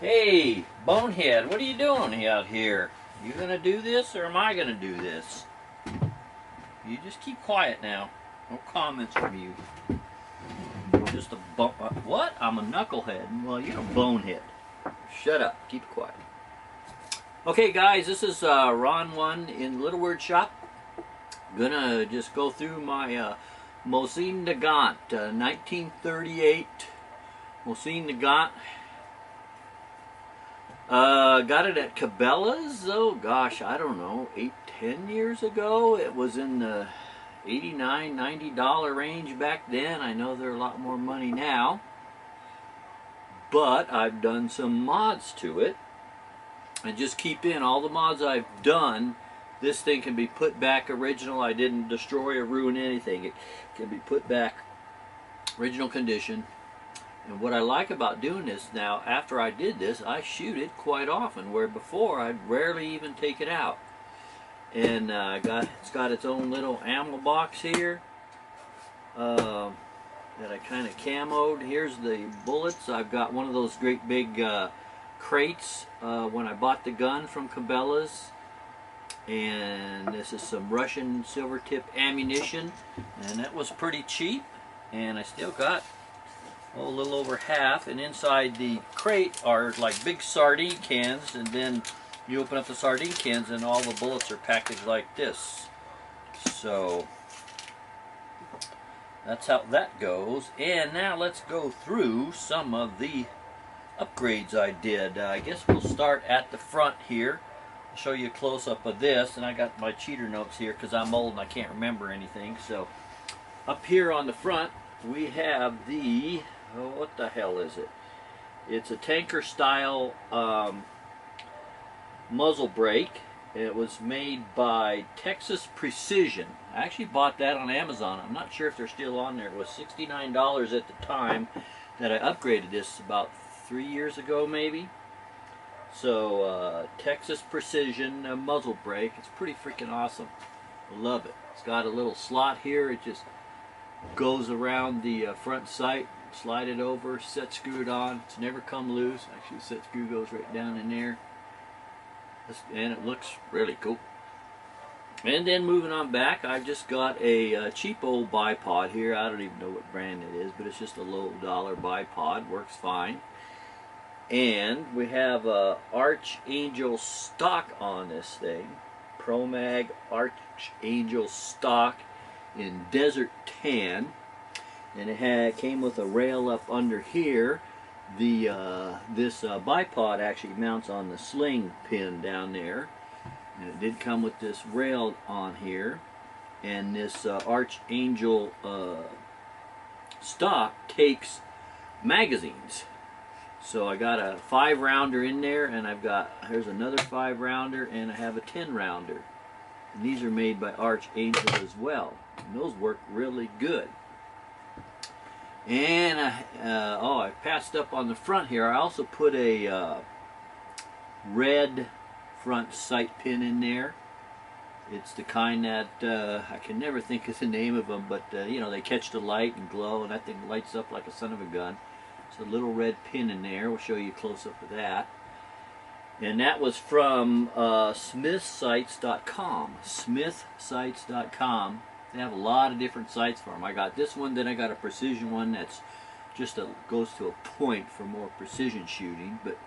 Hey, Bonehead, what are you doing out here? You gonna do this or am I gonna do this? You just keep quiet now. No comments from you. Just a what? I'm a knucklehead. Well, you're a bonehead. Shut up. Keep it quiet. Okay, guys, this is Ron One in Little Word Shop. Gonna just go through my Mosin Nagant, 1938 Mosin Nagant. Got it at Cabela's, oh gosh, I don't know, 8-10 years ago. It was in the $89-90 range back then. I know they're a lot more money now, but I've done some mods to it. And just keep in all the mods I've done, this thing can be put back original. I didn't destroy or ruin anything. It can be put back original condition. And what I like about doing this now, after I did this, I shoot it quite often, where before I'd rarely even take it out. And it's got its own little ammo box here that I kind of camoed. Here's the bullets. I've got one of those great big crates when I bought the gun from Cabela's. And this is some Russian silver tip ammunition, and that was pretty cheap. And I still got a little over half, and inside the crate are like big sardine cans, and then you open up the sardine cans and all the bullets are packaged like this. So that's how that goes. And now let's go through some of the upgrades I did. I guess we'll start at the front here. I'll show you a close-up of this, and I got my cheater notes here because I'm old and I can't remember anything. So up here on the front we have the what the hell is it? It's a tanker style muzzle brake. It was made by Texas Precision. I actually bought that on Amazon. I'm not sure if they're still on there. It was $69 at the time that I upgraded this about 3 years ago maybe. So Texas Precision muzzle brake. It's pretty freaking awesome. I love it. It's got a little slot here. It just goes around the front sight, slide it over, set screwed on. It's never come loose. Actually, the set screw goes right down in there, and it looks really cool. And then moving on back, I've just got a cheap old bipod here. I don't even know what brand it is, but it's just a low dollar bipod. Works fine. And we have Archangel stock on this thing. ProMag Archangel stock in desert tan, and it came with a rail up under here. This bipod actually mounts on the sling pin down there, and it did come with this rail on here. And this Archangel stock takes magazines. So I got a 5-rounder in there, and here's another 5-rounder, and I have a 10-rounder. And these are made by Archangel as well. And those work really good. And I passed up on the front here. I also put a red front sight pin in there. It's the kind that I can never think of the name of them, but you know, they catch the light and glow, and that thing lights up like a son of a gun. It's a little red pin in there. We'll show you a close-up of that. And that was from smithsights.com. Smithsights.com. They have a lot of different sights for them. I got this one, then I got a precision one that's just goes to a point for more precision shooting, but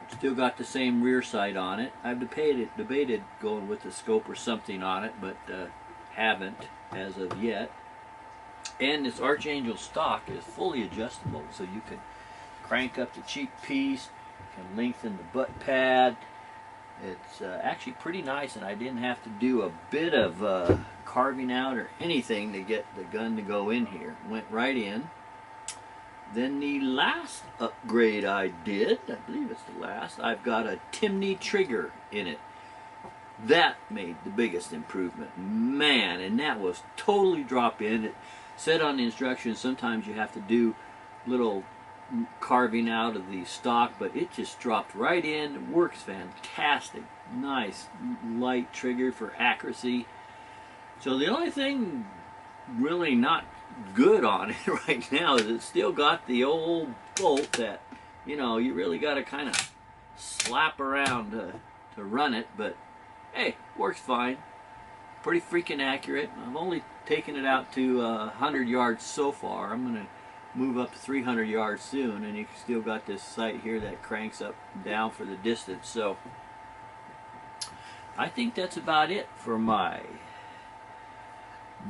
still got the same rear sight on it. I've debated going with a scope or something on it, but haven't as of yet. And this Archangel stock is fully adjustable, so you can crank up the cheek piece, you can lengthen the butt pad. It's actually pretty nice, and I didn't have to do a bit of carving out or anything to get the gun to go in here. It went right in. Then the last upgrade I did, I believe it's the last, I've got a Timney trigger in it. That made the biggest improvement. Man, and that was totally drop in. It said on the instructions sometimes you have to do little carving out of the stock, but it just dropped right in. It works fantastic. Nice light trigger for accuracy. So the only thing really not good on it right now is it's still got the old bolt that you know, you really got to kind of slap around to run it, but hey, works fine. Pretty freaking accurate. I've only taken it out to 100 yards so far. I'm going to move up to 300 yards soon, and you still got this sight here that cranks up and down for the distance. So I think that's about it for my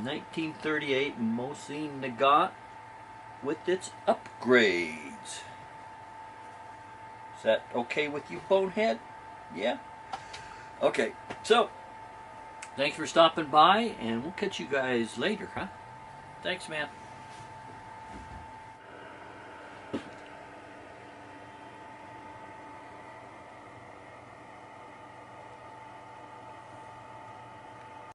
1938 Mosin Nagant with its upgrades. Is that okay with you, Bonehead? Yeah? Okay, so thanks for stopping by, and we'll catch you guys later, huh? Thanks, man.